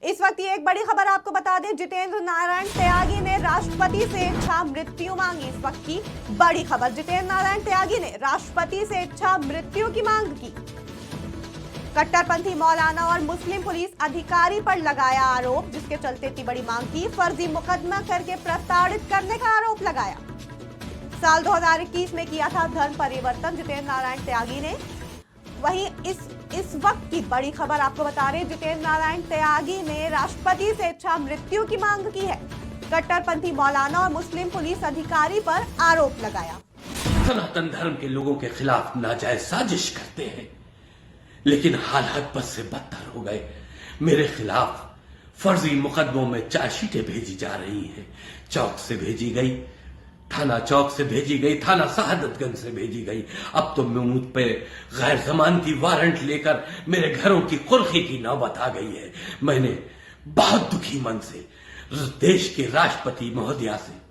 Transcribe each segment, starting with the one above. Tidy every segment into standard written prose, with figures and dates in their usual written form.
इस वक्त ये एक बड़ी खबर आपको बता दें, जितेंद्र नारायण त्यागी ने राष्ट्रपति से इच्छा मृत्यु मांगी। इस वक्त की बड़ी खबर, जितेंद्र नारायण त्यागी ने राष्ट्रपति से इच्छा मृत्यु की मांग की। कट्टरपंथी मौलाना और मुस्लिम पुलिस अधिकारी पर लगाया आरोप, जिसके चलते इतनी बड़ी मांग की। फर्जी मुकदमा करके प्रताड़ित करने का आरोप लगाया। साल 2021 में किया था धर्म परिवर्तन जितेंद्र नारायण त्यागी ने। वहीं इस वक्त की बड़ी खबर आपको बता रहे हैं, जितेंद्र नारायण त्यागी ने राष्ट्रपति से इच्छा मृत्यु की मांग की है। कट्टरपंथी मौलाना और मुस्लिम पुलिस अधिकारी पर आरोप लगाया। सनातन धर्म के लोगों के खिलाफ नाजायज साजिश करते हैं, लेकिन हालात बद से बदतर हो गए। मेरे खिलाफ फर्जी मुकदमों में चार्जशीटें भेजी जा रही हैं। चौक से भेजी गई, थाना चौक से भेजी गई, थाना शहादतगंज से भेजी गई। अब तो मुझ पे गैर जमानती वारंट लेकर मेरे घरों की कुर्की की नौबत आ गई है। मैंने बहुत दुखी मन से देश के राष्ट्रपति महोदया से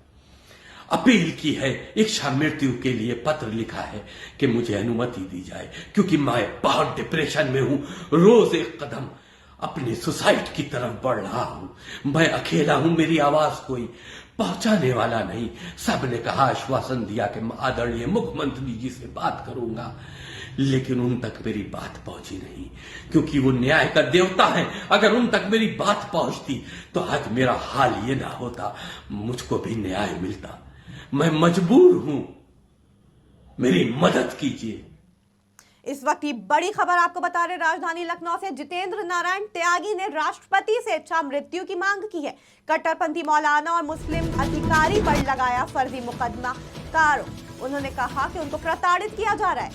अपील की है, इच्छा मृत्यु के लिए पत्र लिखा है कि मुझे अनुमति दी जाए, क्योंकि मैं बहुत डिप्रेशन में हूं। रोज एक कदम अपने सुसाइड की तरफ बढ़ रहा हूं। मैं अकेला हूं, मेरी आवाज कोई पहुंचाने वाला नहीं। सबने कहा, आश्वासन दिया कि आदरणीय मुख्यमंत्री जी से बात करूंगा, लेकिन उन तक मेरी बात पहुंची नहीं, क्योंकि वो न्याय का देवता है। अगर उन तक मेरी बात पहुंचती तो आज मेरा हाल ये ना होता, मुझको भी न्याय मिलता। मैं मजबूर हूं, मेरी मदद कीजिए। इस वक्त की बड़ी खबर आपको बता रहे, राजधानी लखनऊ से जितेंद्र नारायण त्यागी ने राष्ट्रपति से इच्छा मृत्यु की मांग की है। कट्टरपंथी मौलाना और मुस्लिम अधिकारी पर लगाया फर्जी मुकदमा का आरोप। उन्होंने कहा कि उनको प्रताड़ित किया जा रहा है।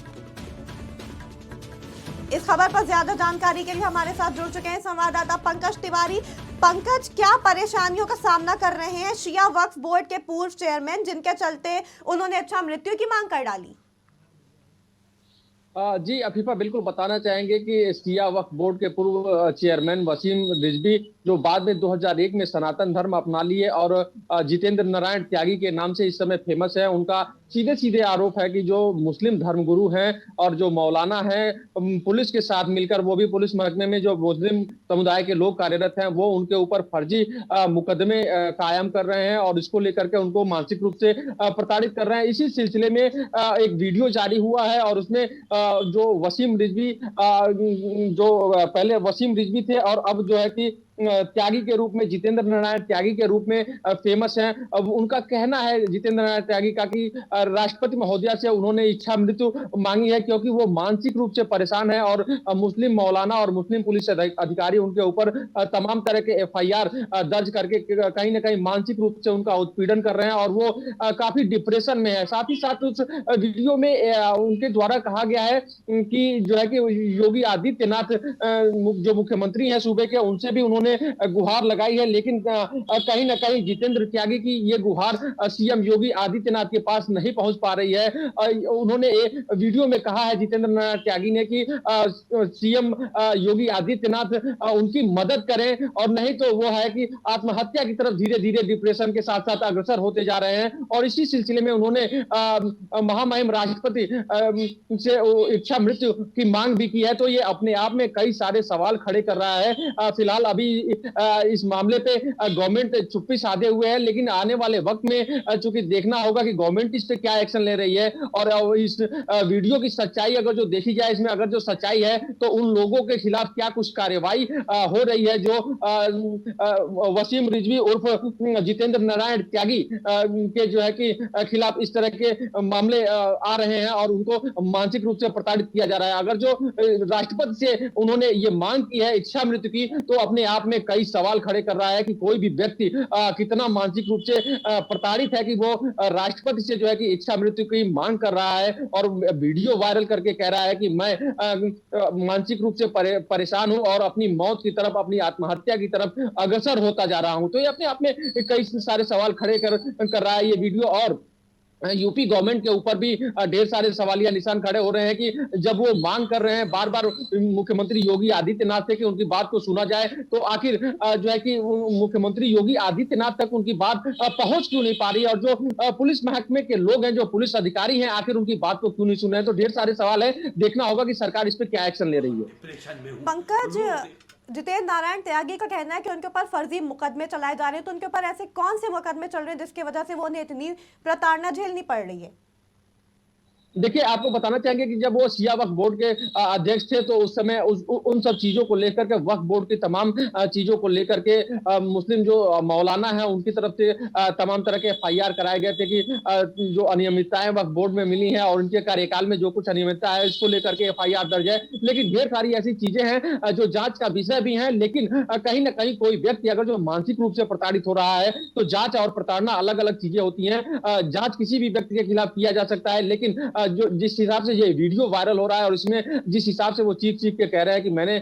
इस खबर पर ज्यादा जानकारी के लिए हमारे साथ जुड़ चुके हैं संवाददाता पंकज तिवारी। पंकज, क्या परेशानियों का सामना कर रहे हैं शिया वक्फ बोर्ड के पूर्व चेयरमैन, जिनके चलते उन्होंने इच्छा मृत्यु की मांग कर डाली? जी अफीफा, बिल्कुल बताना चाहेंगे कि शिया वक्फ बोर्ड के पूर्व चेयरमैन वसीम रिजवी, जो बाद में 2001 में सनातन धर्म अपना लिए और जितेंद्र नारायण त्यागी के नाम से इस समय फेमस है, उनका सीधे सीधे आरोप है कि जो मुस्लिम धर्मगुरु हैं और जो मौलाना हैं, पुलिस के साथ मिलकर, वो भी पुलिस महकमे में जो मुस्लिम समुदाय के लोग कार्यरत हैं, वो उनके ऊपर फर्जी मुकदमे कायम कर रहे हैं और इसको लेकर के उनको मानसिक रूप से प्रताड़ित कर रहे हैं। इसी सिलसिले में एक वीडियो जारी हुआ है और उसमें जो वसीम रिजवी, जो पहले वसीम रिजवी थे और अब जो है कि त्यागी के रूप में, जितेंद्र नारायण त्यागी के रूप में फेमस हैं। अब उनका कहना है जितेंद्र नारायण त्यागी का कि राष्ट्रपति महोदया से उन्होंने इच्छा मृत्यु मांगी है, क्योंकि वो मानसिक रूप से परेशान है और मुस्लिम मौलाना और मुस्लिम पुलिस अधिकारी उनके ऊपर तमाम तरह के एफआईआर दर्ज करके कहीं ना कहीं मानसिक रूप से उनका उत्पीड़न कर रहे हैं और वो काफी डिप्रेशन में है। साथ ही साथ उस वीडियो में उनके द्वारा कहा गया है कि जो है कि योगी आदित्यनाथ जो मुख्यमंत्री हैं सूबे के, उनसे भी उन्होंने गुहार लगाई है, लेकिन कहीं ना कहीं जितेंद्र त्यागी की ये गुहार सीएम योगी आदित्यनाथ के पास नहीं पहुंच पा रही है। उन्होंने वीडियो में कहा है जितेंद्र नारायण त्यागी ने कि सीएम योगी आदित्यनाथ उनकी मदद करें, और नहीं तो वो है कि आत्महत्या की तरफ धीरे धीरे डिप्रेशन के साथ साथ अग्रसर होते जा रहे हैं। और इसी सिलसिले में उन्होंने महामहिम राष्ट्रपति से इच्छा मृत्यु की मांग भी की है। तो ये अपने आप में कई सारे सवाल खड़े कर रहा है। फिलहाल अभी इस मामले पे गवर्नमेंट चुप्पी साधे हुए है, लेकिन आने वाले वक्त में चूंकि देखना होगा कि गवर्नमेंट इस पे क्या एक्शन ले रही है और इस वीडियो की सच्चाई अगर जो देखी जाए, इसमें अगर जो सच्चाई है तो उन लोगों के खिलाफ क्या कुछ कार्रवाई हो रही है जो वसीम रिजवी उर्फ जितेंद्र नारायण त्यागी के जो है कि खिलाफ इस तरह के मामले आ रहे हैं और उनको मानसिक रूप से प्रताड़ित किया जा रहा है। अगर जो राष्ट्रपति से उन्होंने ये मांग की है इच्छा मृत्यु की, तो अपने आप में कई सवाल खड़े कर रहा है कि कोई भी व्यक्ति कितना मानसिक रूप से प्रताड़ित है कि वो राष्ट्रपति से जो है कि इच्छा मृत्यु की मांग कर रहा है और वीडियो वायरल करके कह रहा है कि मैं मानसिक रूप से परेशान हूं और अपनी मौत की तरफ, अपनी आत्महत्या की तरफ अग्रसर होता जा रहा हूं। तो ये अपने आप में कई सारे सवाल खड़े कर रहा है ये वीडियो। और यूपी गवर्नमेंट के ऊपर भी ढेर सारे सवालिया निशान खड़े हो रहे हैं कि जब वो मांग कर रहे हैं बार बार मुख्यमंत्री योगी आदित्यनाथ से कि उनकी बात को सुना जाए, तो आखिर जो है कि मुख्यमंत्री योगी आदित्यनाथ तक उनकी बात पहुंच क्यों नहीं पा रही है, और जो पुलिस महकमे के लोग हैं, जो पुलिस अधिकारी हैं, आखिर उनकी बात को क्यों नहीं सुन रहे हैं। तो ढेर सारे सवाल है, देखना होगा कि सरकार इस पर क्या एक्शन ले रही है। पंकज, जितेंद्र नारायण त्यागी का कहना है कि उनके ऊपर फर्जी मुकदमे चलाए जा रहे हैं, तो उनके ऊपर ऐसे कौन से मुकदमे चल रहे हैं जिसकी वजह से वो उन्हें इतनी प्रताड़ना झेलनी पड़ रही है? देखिए, आपको बताना चाहेंगे कि जब वो शिया वक्फ बोर्ड के अध्यक्ष थे, तो उस समय उन सब चीजों को लेकर के, वक्फ बोर्ड की तमाम चीजों को लेकर के मुस्लिम जो मौलाना है उनकी तरफ से तमाम तरह के एफआईआर कराए गए थे कि जो अनियमितताएं वक्फ बोर्ड में मिली हैं और उनके कार्यकाल में जो कुछ अनियमितता है इसको लेकर के एफआईआर दर्ज है। लेकिन ढेर सारी ऐसी चीजें हैं जो जांच का विषय भी है, लेकिन कहीं ना कहीं कोई व्यक्ति अगर जो मानसिक रूप से प्रताड़ित हो रहा है तो जांच और प्रताड़ना अलग अलग चीजें होती हैं। जांच किसी भी व्यक्ति के खिलाफ किया जा सकता है, लेकिन जो जिस हिसाब से ये वीडियो वायरल हो रहा है और इसमें जिस हिसाब से वो चीख के कह रहे हैं कि मैंने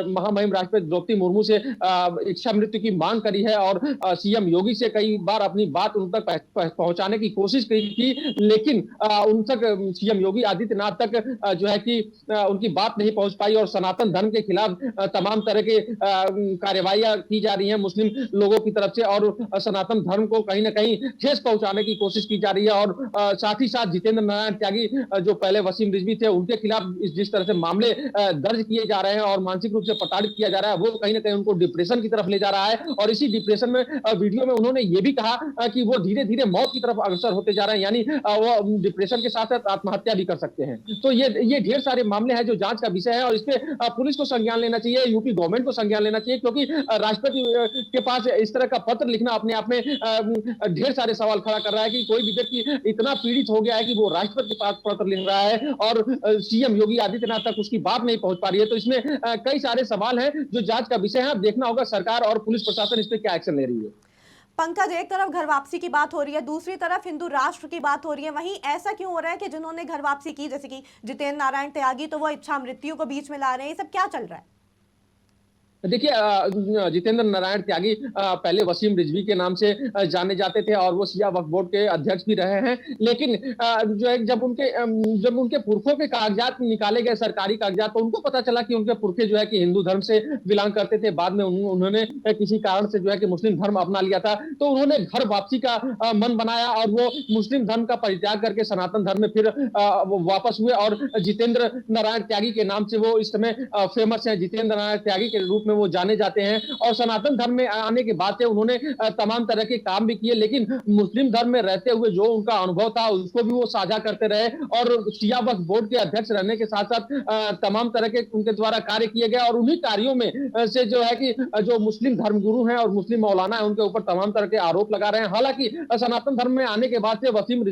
महामहिम राष्ट्रपति द्रौपदी मुर्मू से इच्छा मृत्यु की मांग करी है और सीएम योगी से कई बार अपनी बात उन तक पहुंचाने की कोशिश की थी, लेकिन उन तक सीएम योगी आदित्यनाथ तक जो है कि उनकी बात नहीं पहुंच पाई और सनातन धर्म के खिलाफ तमाम तरह के कार्यवाहियां की जा रही हैं मुस्लिम लोगों की तरफ से और सनातन धर्म को कहीं ना कहीं ठेस पहुंचाने की कोशिश की जा रही है। और साथ ही साथ जितेंद्र नारायण त्यागी जो पहले वसीम रिजवी थे उनके खिलाफ जिस तरह से मामले दर्ज किए जा रहे हैं और मानसिक रूप से प्रताड़ित किया जा रहा है, वो कहीं ना कहीं उनको डिप्रेशन की तरफ ले जा रहा है। और इसी डिप्रेशन में वीडियो में उन्होंने ये भी कहा कि वो धीरे धीरे मौत की तरफ अग्रसर होते जा रहे हैं, यानी वो डिप्रेशन के साथ साथ आत्महत्या भी कर सकते हैं। तो ये ढेर सारे मामले हैं जो जांच का विषय है और इस पे पुलिस को संज्ञान लेना चाहिए, यूपी गवर्नमेंट को संज्ञान लेना चाहिए, क्योंकि राष्ट्रपति के पास इस तरह का पत्र लिखना अपने आप में ढेर सारे सवाल खड़ा कर रहा है कि कोई भी व्यक्ति इतना पीड़ित हो गया है कि वो राष्ट्रपति के पास पत्र लिख रहा है और सीएम योगी आदित्यनाथ तक उसकी बात नहीं पहुंच पा रही है। तो इसमें कई सारे सवाल हैं जो जांच का विषय है। अब देखना होगा सरकार और पुलिस प्रशासन इस पे क्या एक्शन ले रही है। पंकज, एक तरफ घर वापसी की बात हो रही है, दूसरी तरफ हिंदू राष्ट्र की बात हो रही है, वहीं ऐसा क्यों हो रहा है कि जिन्होंने घर वापसी की, जैसे कि जितेंद्र नारायण त्यागी, तो वो इच्छा मृत्यु को बीच में ला रहे हैं? ये सब क्या चल रहा है? देखिए, जितेंद्र नारायण त्यागी पहले वसीम रिजवी के नाम से जाने जाते थे और वो शिया वक्फ बोर्ड के अध्यक्ष भी रहे हैं, लेकिन जो है जब उनके पुरखों के कागजात निकाले गए, सरकारी कागजात, तो उनको पता चला कि उनके पुरखे जो है कि हिंदू धर्म से बिलोंग करते थे। बाद में उन्होंने किसी कारण से जो है कि मुस्लिम धर्म अपना लिया था, तो उन्होंने घर वापसी का मन बनाया और वो मुस्लिम धर्म का परित्याग करके सनातन धर्म में फिर वो वापस हुए और जितेंद्र नारायण त्यागी के नाम से वो इस समय फेमस है, जितेंद्र नारायण त्यागी के रूप में वो जाने जाते हैं। और सनातन धर्म में आने के बाद से उन्होंने तमाम तरह के काम भी किए, लेकिन मुस्लिम धर्म में रहते हुए जो उनका अनुभव था उसको भी वो साझा करते रहे और शिया वक्फ बोर्ड के अध्यक्ष रहने के साथ साथ तमाम तरह के उनके द्वारा कार्य किए गए और उन्हीं कार्यों में से जो है कि जो मुस्लिम धर्मगुरु हैं और मुस्लिम मौलाना है उनके ऊपर तमाम तरह के आरोप लगा रहे हैं। हालांकि सनातन धर्म में आने के बाद से वसीम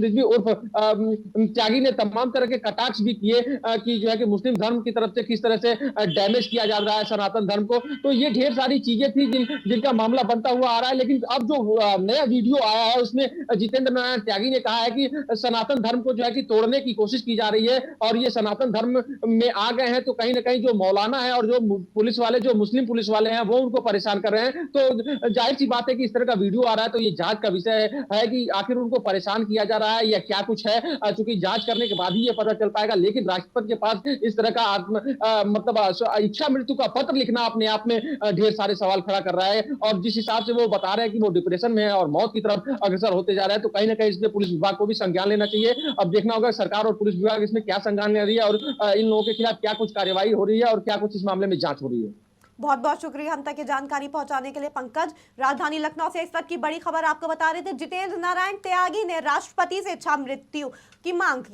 रिजवी उर्फ त्यागी ने तमाम तरह के कटाक्ष भी किए कि जो है कि मुस्लिम धर्म की तरफ से किस तरह से डैमेज किया जा रहा है सनातन धर्म को। तो ये ढेर सारी चीजें थी जिनका मामला बनता हुआ आ रहा है। लेकिन अब जो नया वीडियो आया है उसमें जितेंद्र नारायण त्यागी ने कहा है कि सनातन धर्म को जो है कि तोड़ने की कोशिश की जा रही है और ये सनातन धर्म में आ गए हैं, तो कहीं ना कहीं जो मौलाना है और जो पुलिस वाले, जो मुस्लिम पुलिस वाले हैं, वो उनको परेशान कर रहे हैं। तो जाहिर सी बात है कि इस तरह का वीडियो आ रहा है तो ये जांच का विषय है कि आखिर उनको परेशान किया जा रहा है या क्या कुछ है, चूंकि जांच करने के बाद ही ये पता चल पाएगा। लेकिन राष्ट्रपति के पास इस तरह का मतलब इच्छा मृत्यु का पत्र लिखना अपने आप में ढेर सारे सवाल खड़ा कर रहा है और जिस हिसाब से वो बता रहे हैं कि वो डिप्रेशन में है और मौत की तरफ अग्रसर होते जा रहा है, तो कहीं ना कहीं इसमें पुलिस विभाग को भी संज्ञान लेना चाहिए। अब देखना होगा सरकार और पुलिस विभाग इसमें क्या संज्ञान ले रही है और इन लोगों के खिलाफ क्या कुछ कार्यवाही हो रही है और क्या कुछ इस मामले में जांच हो रही है। बहुत बहुत शुक्रिया हम तक ये जानकारी पहुंचाने के लिए पंकज। राजधानी लखनऊ से इस वक्त की बड़ी खबर आपको बता रहे थे, जितेंद्र नारायण त्यागी ने राष्ट्रपति से इच्छा मृत्यु की मांग की।